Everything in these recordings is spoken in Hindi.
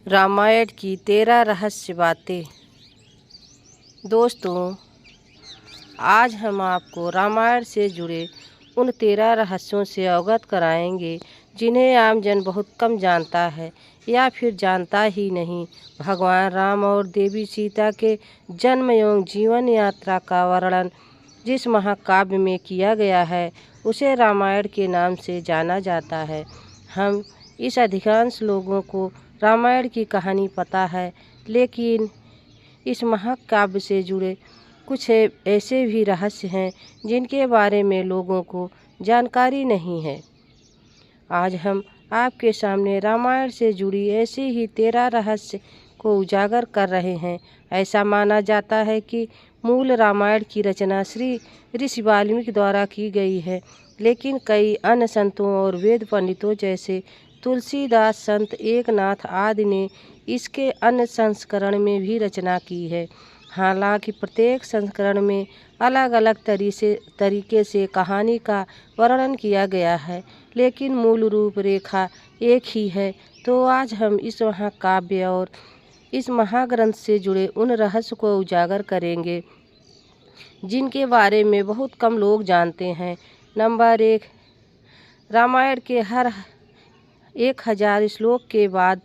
रामायण की 13 रहस्य बातें। दोस्तों, आज हम आपको रामायण से जुड़े उन 13 रहस्यों से अवगत कराएंगे जिन्हें आम जन बहुत कम जानता है या फिर जानता ही नहीं। भगवान राम और देवी सीता के जन्म एवं जीवन यात्रा का वर्णन जिस महाकाव्य में किया गया है उसे रामायण के नाम से जाना जाता है। हम इस अधिकांश लोगों को रामायण की कहानी पता है, लेकिन इस महाकाव्य से जुड़े कुछ ऐसे भी रहस्य हैं जिनके बारे में लोगों को जानकारी नहीं है। आज हम आपके सामने रामायण से जुड़ी ऐसी ही 13 रहस्य को उजागर कर रहे हैं। ऐसा माना जाता है कि मूल रामायण की रचना श्री ऋषि वाल्मीकि द्वारा की गई है, लेकिन कई अन्य संतों और वेद पंडितों जैसे तुलसीदास, संत एकनाथ आदि ने इसके अन्य संस्करण में भी रचना की है। हालांकि प्रत्येक संस्करण में अलग अलग तरीके से कहानी का वर्णन किया गया है, लेकिन मूल रूपरेखा एक ही है। तो आज हम इस महाकाव्य और इस महाग्रंथ से जुड़े उन रहस्य को उजागर करेंगे जिनके बारे में बहुत कम लोग जानते हैं। नंबर 1, रामायण के हर 1000 श्लोक के बाद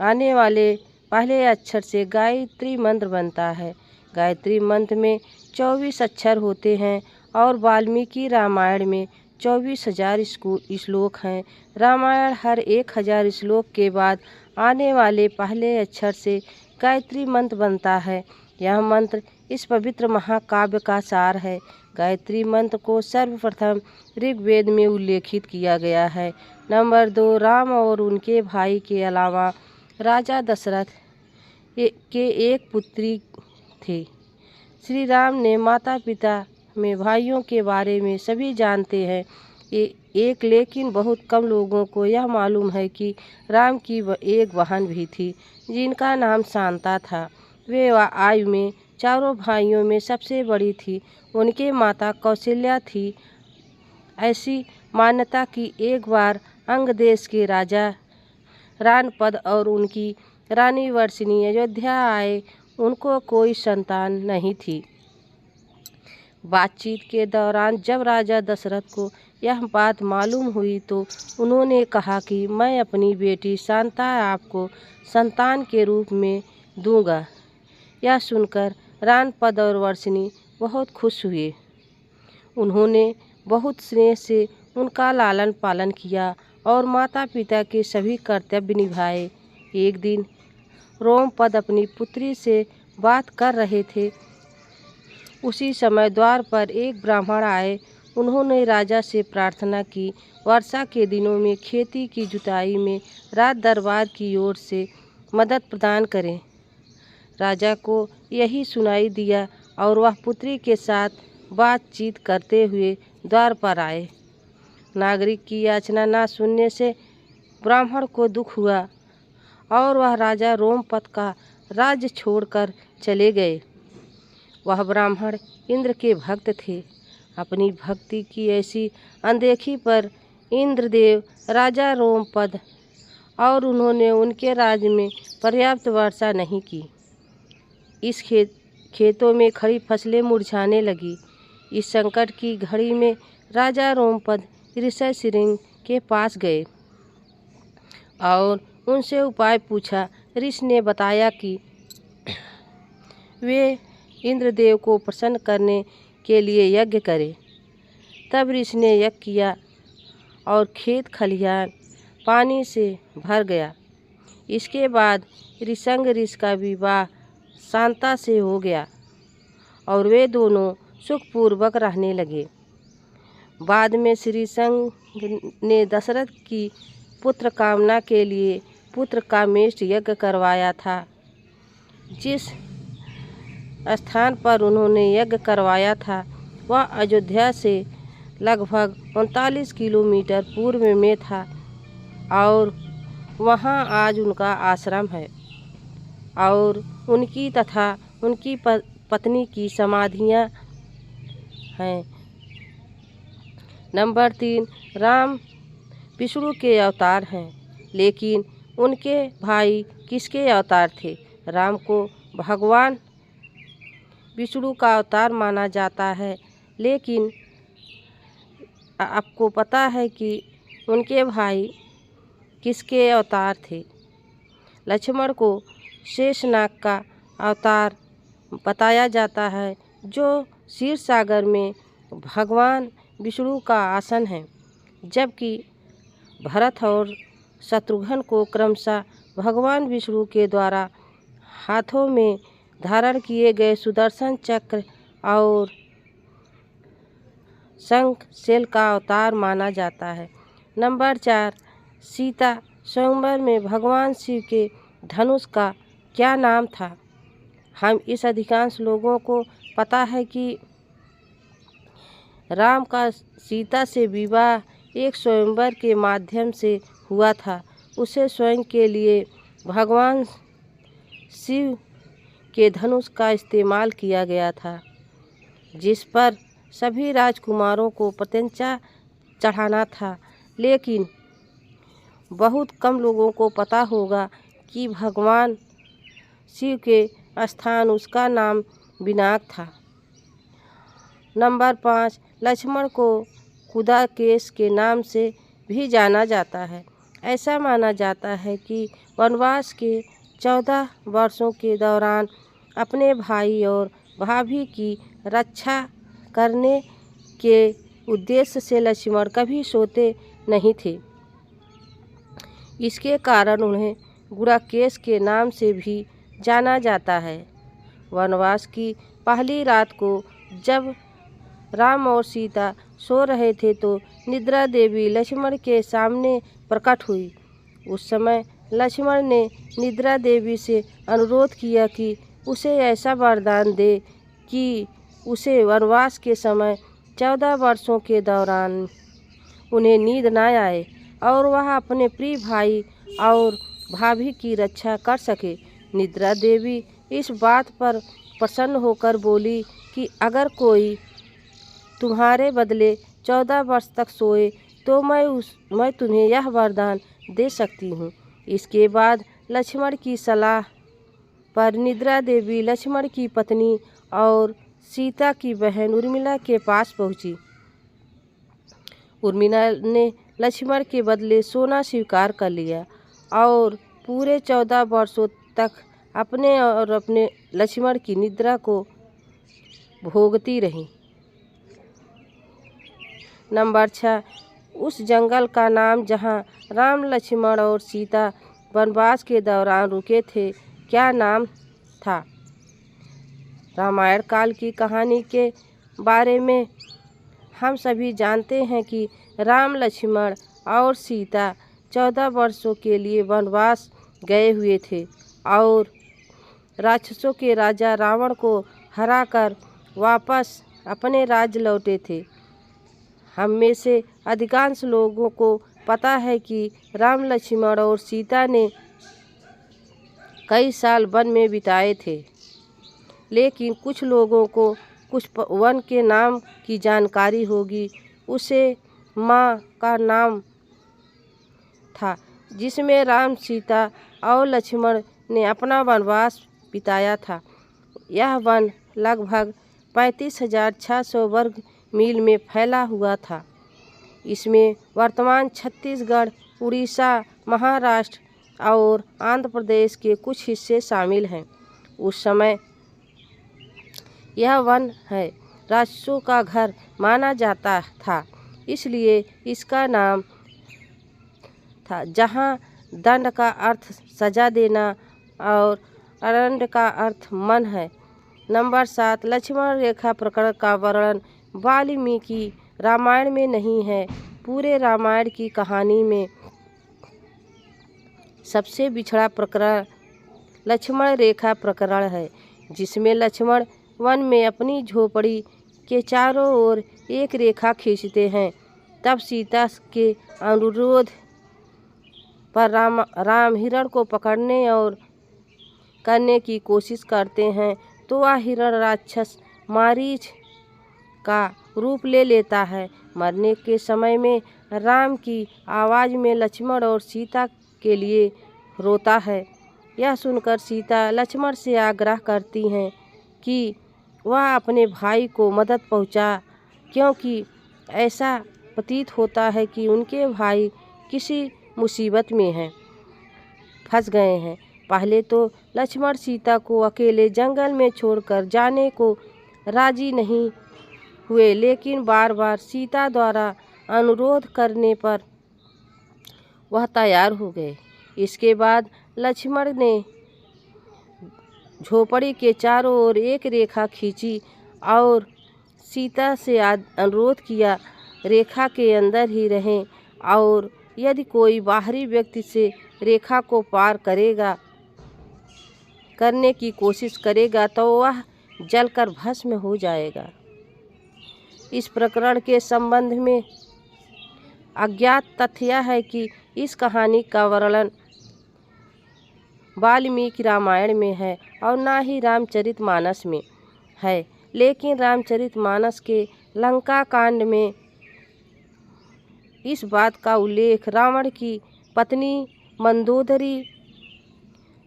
आने वाले पहले अक्षर से गायत्री मंत्र बनता है। गायत्री मंत्र में 24 अक्षर होते हैं और वाल्मीकि रामायण में 24,000 श्लोक हैं। रामायण हर 1000 श्लोक के बाद आने वाले पहले अक्षर से गायत्री मंत्र बनता है। यह मंत्र इस पवित्र महाकाव्य का सार है। गायत्री मंत्र को सर्वप्रथम ऋग्वेद में उल्लेखित किया गया है। नंबर 2, राम और उनके भाई के अलावा राजा दशरथ के एक पुत्री थे। श्री राम ने माता पिता में भाइयों के बारे में सभी जानते हैं लेकिन बहुत कम लोगों को यह मालूम है कि राम की एक बहन भी थी जिनका नाम शांता था। वे आयु में चारों भाइयों में सबसे बड़ी थी। उनके माता कौशल्या थी। ऐसी मान्यता कि एक बार अंग देश के राजा रानपद और उनकी रानी वर्षिणी अयोध्या आए। उनको कोई संतान नहीं थी। बातचीत के दौरान जब राजा दशरथ को यह बात मालूम हुई तो उन्होंने कहा कि मैं अपनी बेटी शांता आपको संतान के रूप में दूंगा। यह सुनकर रानपद और वर्षिणी बहुत खुश हुए। उन्होंने बहुत स्नेह से उनका लालन पालन किया और माता पिता के सभी कर्तव्य निभाए। एक दिन रोमपद अपनी पुत्री से बात कर रहे थे। उसी समय द्वार पर एक ब्राह्मण आए। उन्होंने राजा से प्रार्थना की वर्षा के दिनों में खेती की जुताई में राज दरबार की ओर से मदद प्रदान करें। राजा को यही सुनाई दिया और वह पुत्री के साथ बातचीत करते हुए द्वार पर आए। नागरिक की याचना न सुनने से ब्राह्मण को दुख हुआ और वह राजा रोमपद का राज्य छोड़कर चले गए। वह ब्राह्मण इंद्र के भक्त थे। अपनी भक्ति की ऐसी अनदेखी पर इंद्रदेव राजा रोमपद और उन्होंने उनके राज्य में पर्याप्त वर्षा नहीं की। इस खेतों में खड़ी फसलें मुरझाने लगी। इस संकट की घड़ी में राजा रोमपद ऋषि सिंह के पास गए और उनसे उपाय पूछा। ऋषि ने बताया कि वे इंद्रदेव को प्रसन्न करने के लिए यज्ञ करें। तब ऋषि ने यज्ञ किया और खेत खलिहान पानी से भर गया। इसके बाद ऋषंग ऋषि का विवाह शांता से हो गया और वे दोनों सुखपूर्वक रहने लगे। बाद में श्री ऋषंग ने दशरथ की पुत्र कामना के लिए पुत्र कामेष्टि यज्ञ करवाया था। जिस स्थान पर उन्होंने यज्ञ करवाया था वह अयोध्या से लगभग 39 किलोमीटर पूर्व में था और वहां आज उनका आश्रम है और उनकी तथा उनकी पत्नी की समाधियां हैं। नंबर 3, राम विष्णु के अवतार हैं, लेकिन उनके भाई किसके अवतार थे? राम को भगवान विष्णु का अवतार माना जाता है, लेकिन आपको पता है कि उनके भाई किसके अवतार थे? लक्ष्मण को शेषनाग का अवतार बताया जाता है, जो क्षीर सागर में भगवान विष्णु का आसन है, जबकि भरत और शत्रुघ्न को क्रमशः भगवान विष्णु के द्वारा हाथों में धारण किए गए सुदर्शन चक्र और शंख शैल का अवतार माना जाता है। नंबर 4, सीता स्वयंवर में भगवान शिव के धनुष का क्या नाम था? हम इस अधिकांश लोगों को पता है कि राम का सीता से विवाह एक स्वयंवर के माध्यम से हुआ था। उसे स्वयं के लिए भगवान शिव के धनुष का इस्तेमाल किया गया था, जिस पर सभी राजकुमारों को प्रत्यंचा चढ़ाना था, लेकिन बहुत कम लोगों को पता होगा कि भगवान शिव के स्थान उसका नाम विनायक था। नंबर 5, लक्ष्मण को कुदाकेश के नाम से भी जाना जाता है। ऐसा माना जाता है कि वनवास के 14 वर्षों के दौरान अपने भाई और भाभी की रक्षा करने के उद्देश्य से लक्ष्मण कभी सोते नहीं थे। इसके कारण उन्हें गुड़ाकेश के नाम से भी जाना जाता है। वनवास की पहली रात को जब राम और सीता सो रहे थे तो निद्रा देवी लक्ष्मण के सामने प्रकट हुई। उस समय लक्ष्मण ने निद्रा देवी से अनुरोध किया कि उसे ऐसा वरदान दे कि उसे वनवास के समय 14 वर्षों के दौरान उन्हें नींद न आए और वह अपने प्रिय भाई और भाभी की रक्षा कर सके। निद्रा देवी इस बात पर प्रसन्न होकर बोली कि अगर कोई तुम्हारे बदले 14 वर्ष तक सोए तो मैं तुम्हें यह वरदान दे सकती हूँ। इसके बाद लक्ष्मण की सलाह पर निद्रा देवी लक्ष्मण की पत्नी और सीता की बहन उर्मिला के पास पहुँची। उर्मिला ने लक्ष्मण के बदले सोना स्वीकार कर लिया और पूरे 14 वर्षों तक अपने और अपने लक्ष्मण की निद्रा को भोगती रही। नंबर 6, उस जंगल का नाम जहाँ राम लक्ष्मण और सीता वनवास के दौरान रुके थे, क्या नाम था? रामायण काल की कहानी के बारे में हम सभी जानते हैं कि राम लक्ष्मण और सीता 14 वर्षों के लिए वनवास गए हुए थे और राक्षसों के राजा रावण को हराकर वापस अपने राज्य लौटे थे। हम में से अधिकांश लोगों को पता है कि राम लक्ष्मण और सीता ने कई साल वन में बिताए थे, लेकिन कुछ लोगों को कुछ वन के नाम की जानकारी होगी। उसे माँ का नाम था, जिसमें राम, सीता और लक्ष्मण ने अपना वनवास बिताया था। यह वन लगभग 35,600 वर्ग मील में फैला हुआ था। इसमें वर्तमान छत्तीसगढ़, उड़ीसा, महाराष्ट्र और आंध्र प्रदेश के कुछ हिस्से शामिल हैं। उस समय यह वन है राक्षसों का घर माना जाता था, इसलिए इसका नाम था। जहाँ दंड का अर्थ सजा देना और अरण्य का अर्थ मन है। नंबर 7, लक्ष्मण रेखा प्रकरण का वर्णन वाल्मीकि रामायण में नहीं है। पूरे रामायण की कहानी में सबसे बिछड़ा प्रकरण लक्ष्मण रेखा प्रकरण है, जिसमें लक्ष्मण वन में अपनी झोपड़ी के चारों ओर एक रेखा खींचते हैं। तब सीता के अनुरोध पर राम हिरण को पकड़ने और करने की कोशिश करते हैं, तो वह हिरण राक्षस मारीच का रूप ले लेता है। मरने के समय में राम की आवाज़ में लक्ष्मण और सीता के लिए रोता है। यह सुनकर सीता लक्ष्मण से आग्रह करती हैं कि वह अपने भाई को मदद पहुंचा, क्योंकि ऐसा प्रतीत होता है कि उनके भाई किसी मुसीबत में हैं, फंस गए हैं। पहले तो लक्ष्मण सीता को अकेले जंगल में छोड़कर जाने को राजी नहीं हुए, लेकिन बार बार सीता द्वारा अनुरोध करने पर वह तैयार हो गए। इसके बाद लक्ष्मण ने झोपड़ी के चारों ओर एक रेखा खींची और सीता से अनुरोध किया, रेखा के अंदर ही रहें और यदि कोई बाहरी व्यक्ति से रेखा को पार करने की कोशिश करेगा तो वह जलकर भस्म हो जाएगा। इस प्रकरण के संबंध में अज्ञात तथ्य यह है कि इस कहानी का वर्णन वाल्मीकि रामायण में है और ना ही रामचरितमानस में है, लेकिन रामचरितमानस के लंका कांड में इस बात का उल्लेख रावण की पत्नी मंदोदरी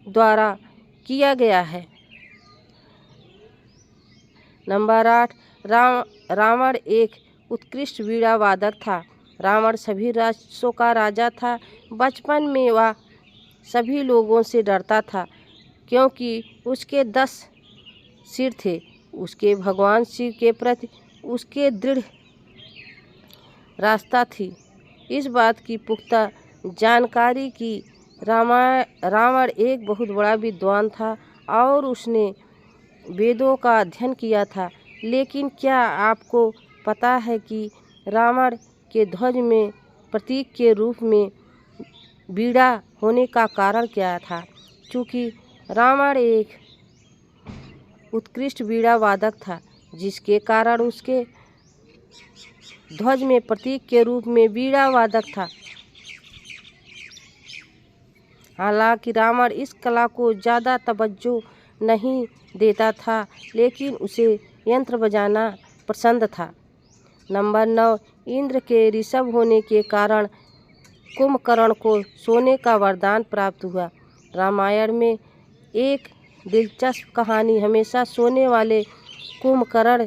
द्वारा किया गया है। नंबर 8, रावण एक उत्कृष्ट वीणा वादक था। रावण सभी राक्षसों का राजा था। बचपन में वह सभी लोगों से डरता था, क्योंकि उसके 10 सिर थे। उसके भगवान शिव के प्रति उसके दृढ़ आस्था थी। इस बात की पुख्ता जानकारी कि रावण एक बहुत बड़ा विद्वान था और उसने वेदों का अध्ययन किया था। लेकिन क्या आपको पता है कि रावण के ध्वज में प्रतीक के रूप में वीणा होने का कारण क्या था? चूँकि रावण एक उत्कृष्ट वीणा वादक था, जिसके कारण उसके ध्वज में प्रतीक के रूप में वीणा वादक था। हालांकि रावण इस कला को ज़्यादा तवज्जो नहीं देता था, लेकिन उसे यंत्र बजाना पसंद था। नंबर 9, इंद्र के ऋषभ होने के कारण कुंभकर्ण को सोने का वरदान प्राप्त हुआ। रामायण में एक दिलचस्प कहानी हमेशा सोने वाले कुंभकर्ण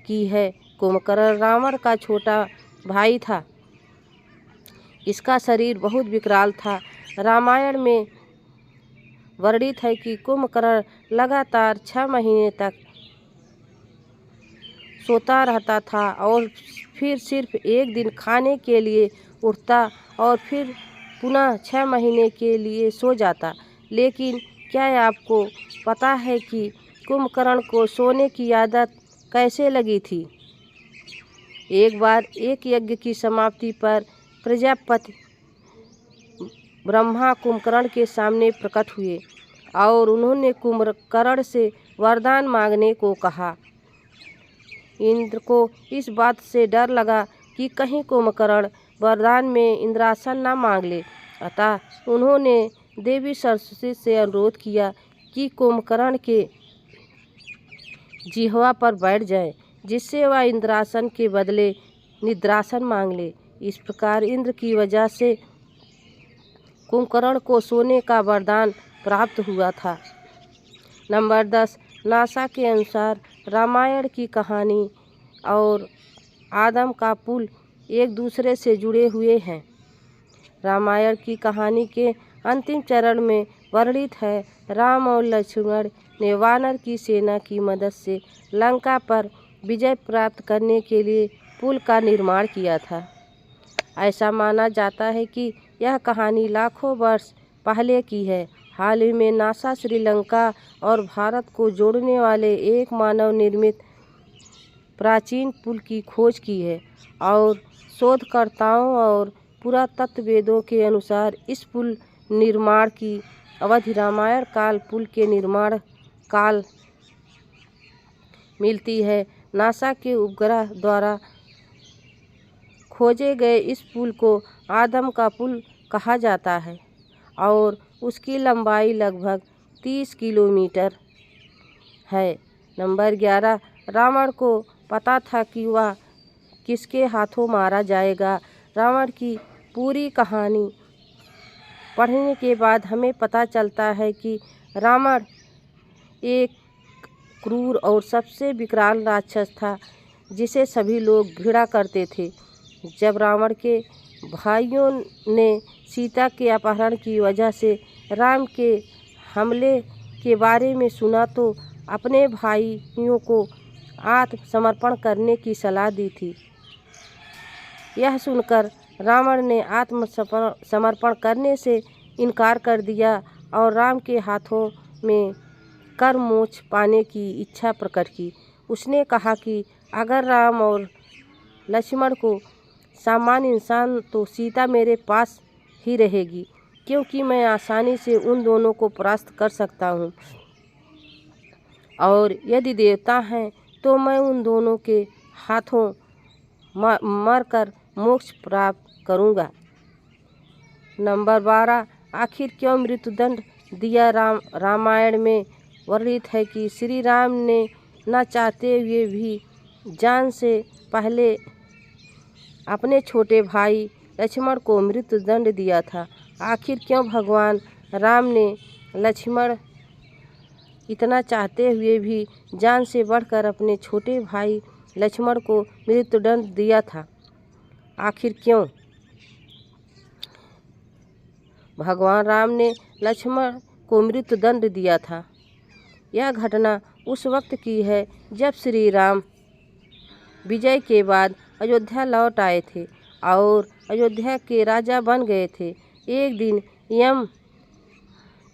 की है। कुंभकर्ण रावण का छोटा भाई था। इसका शरीर बहुत विकराल था। रामायण में वर्णित है कि कुंभकर्ण लगातार 6 महीने तक सोता रहता था और फिर सिर्फ एक दिन खाने के लिए उठता और फिर पुनः 6 महीने के लिए सो जाता। लेकिन क्या आपको पता है कि कुंभकर्ण को सोने की आदत कैसे लगी थी? एक बार एक यज्ञ की समाप्ति पर प्रजापति ब्रह्मा कुंभकर्ण के सामने प्रकट हुए और उन्होंने कुंभकर्ण से वरदान मांगने को कहा। इंद्र को इस बात से डर लगा कि कहीं कुंभकर्ण वरदान में इंद्रासन न मांग ले, अतः उन्होंने देवी सरस्वती से अनुरोध किया कि कुंभकर्ण के जिह्वा पर बैठ जाए, जिससे वह इंद्रासन के बदले निद्रासन मांग ले। इस प्रकार इंद्र की वजह से कुंभकर्ण को सोने का वरदान प्राप्त हुआ था। नंबर 10, नासा के अनुसार रामायण की कहानी और आदम का पुल एक दूसरे से जुड़े हुए हैं। रामायण की कहानी के अंतिम चरण में वर्णित है, राम और लक्ष्मण ने वानर की सेना की मदद से लंका पर विजय प्राप्त करने के लिए पुल का निर्माण किया था। ऐसा माना जाता है कि यह कहानी लाखों वर्ष पहले की है। हाल ही में नासा श्रीलंका और भारत को जोड़ने वाले एक मानव निर्मित प्राचीन पुल की खोज की है और शोधकर्ताओं और पुरातत्ववेदों के अनुसार इस पुल निर्माण की अवधि रामायण काल पुल के निर्माण काल मिलती है। नासा के उपग्रह द्वारा खोजे गए इस पुल को आदम का पुल कहा जाता है और उसकी लंबाई लगभग 30 किलोमीटर है। नंबर 11, रावण को पता था कि वह किसके हाथों मारा जाएगा। रावण की पूरी कहानी पढ़ने के बाद हमें पता चलता है कि रावण एक क्रूर और सबसे विकराल राक्षस था जिसे सभी लोग घृणा करते थे। जब रावण के भाइयों ने सीता के अपहरण की वजह से राम के हमले के बारे में सुना तो अपने भाइयों को आत्मसमर्पण करने की सलाह दी थी। यह सुनकर रावण ने आत्मसमर्पण करने से इनकार कर दिया और राम के हाथों में कर मोक्ष पाने की इच्छा प्रकट की। उसने कहा कि अगर राम और लक्ष्मण को सामान्य इंसान तो सीता मेरे पास ही रहेगी, क्योंकि मैं आसानी से उन दोनों को परास्त कर सकता हूँ, और यदि देवता हैं तो मैं उन दोनों के हाथों मरकर मोक्ष प्राप्त करूँगा। नंबर 12, आखिर क्यों मृत्युदंड दिया? रामायण में वर्णित है कि श्री राम ने न चाहते हुए भी जान से पहले अपने छोटे भाई लक्ष्मण को मृत्युदंड दिया था। आखिर क्यों भगवान राम ने लक्ष्मण इतना चाहते हुए भी जान से बढ़कर अपने छोटे भाई लक्ष्मण को मृत्युदंड दिया था? आखिर क्यों भगवान राम ने लक्ष्मण को मृत्युदंड दिया था? यह घटना उस वक्त की है जब श्री राम विजय के बाद अयोध्या लौट आए थे और अयोध्या के राजा बन गए थे। एक दिन यम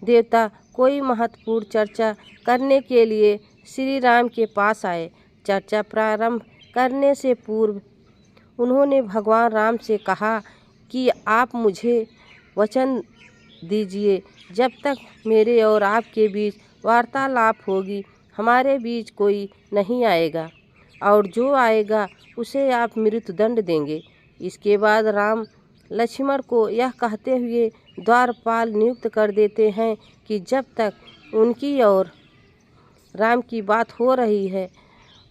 देवता कोई महत्वपूर्ण चर्चा करने के लिए श्री राम के पास आए। चर्चा प्रारंभ करने से पूर्व उन्होंने भगवान राम से कहा कि आप मुझे वचन दीजिए, जब तक मेरे और आपके बीच वार्तालाप होगी हमारे बीच कोई नहीं आएगा, और जो आएगा उसे आप मृत्युदंड देंगे। इसके बाद राम लक्ष्मण को यह कहते हुए द्वारपाल नियुक्त कर देते हैं कि जब तक उनकी और राम की बात हो रही है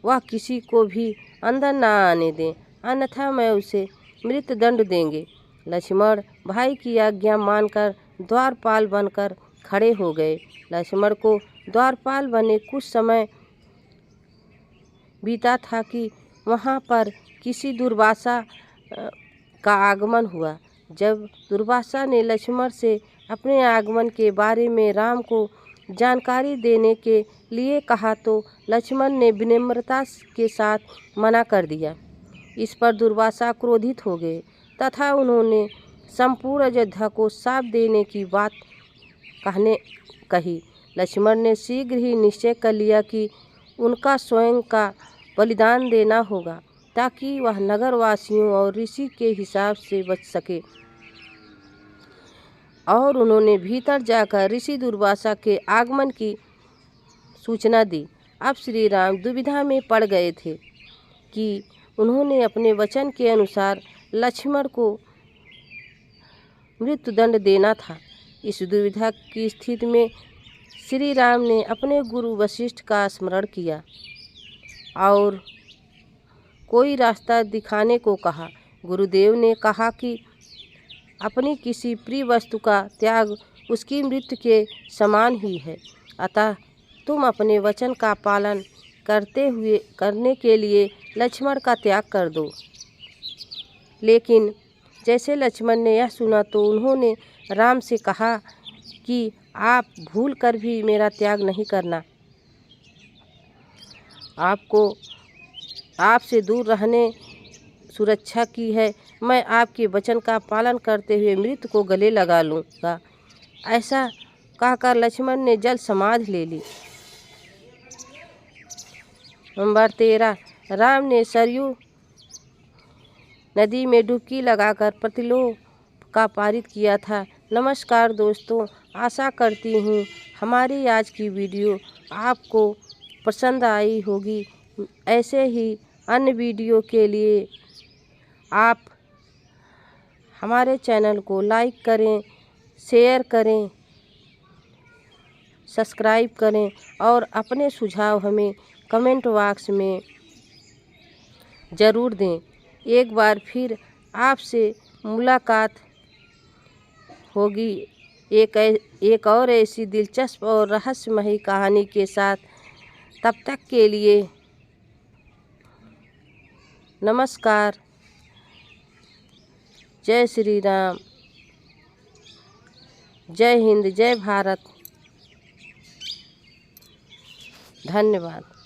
वह किसी को भी अंदर न आने दें, अन्यथा मैं उसे मृत्युदंड देंगे। लक्ष्मण भाई की आज्ञा मानकर द्वारपाल बनकर खड़े हो गए। लक्ष्मण को द्वारपाल बने कुछ समय बीता था कि वहाँ पर किसी दुर्वासा का आगमन हुआ। जब दुर्वासा ने लक्ष्मण से अपने आगमन के बारे में राम को जानकारी देने के लिए कहा तो लक्ष्मण ने विनम्रता के साथ मना कर दिया। इस पर दुर्वासा क्रोधित हो गए तथा उन्होंने संपूर्ण अयोध्या को शाप देने की बात कही। लक्ष्मण ने शीघ्र ही निश्चय कर लिया कि उनका स्वयं का बलिदान देना होगा ताकि वह नगरवासियों और ऋषि के हिसाब से बच सके, और उन्होंने भीतर जाकर ऋषि दुर्वासा के आगमन की सूचना दी। अब श्री राम दुविधा में पड़ गए थे कि उन्होंने अपने वचन के अनुसार लक्ष्मण को मृत्युदंड देना था। इस दुविधा की स्थिति में श्री राम ने अपने गुरु वशिष्ठ का स्मरण किया और कोई रास्ता दिखाने को कहा। गुरुदेव ने कहा कि अपनी किसी प्रिय वस्तु का त्याग उसकी मृत्यु के समान ही है, अतः तुम अपने वचन का पालन करने के लिए लक्ष्मण का त्याग कर दो। लेकिन जैसे लक्ष्मण ने यह सुना तो उन्होंने राम से कहा कि आप भूल कर भी मेरा त्याग नहीं करना। आपको आपसे दूर रहने सुरक्षा की है। मैं आपके वचन का पालन करते हुए मृत्यु को गले लगा लूँगा। ऐसा कहकर लक्ष्मण ने जल समाधि ले ली। नंबर 13, राम ने सरयू नदी में डुबकी लगाकर प्रतिलोम का पारित किया था। नमस्कार दोस्तों, आशा करती हूँ हमारी आज की वीडियो आपको पसंद आई होगी। ऐसे ही अन्य वीडियो के लिए आप हमारे चैनल को लाइक करें, शेयर करें, सब्सक्राइब करें और अपने सुझाव हमें कमेंट बॉक्स में ज़रूर दें। एक बार फिर आपसे मुलाकात होगी एक और ऐसी दिलचस्प और रहस्यमयी कहानी के साथ। तब तक के लिए नमस्कार। जय श्री राम। जय हिंद, जय भारत। धन्यवाद।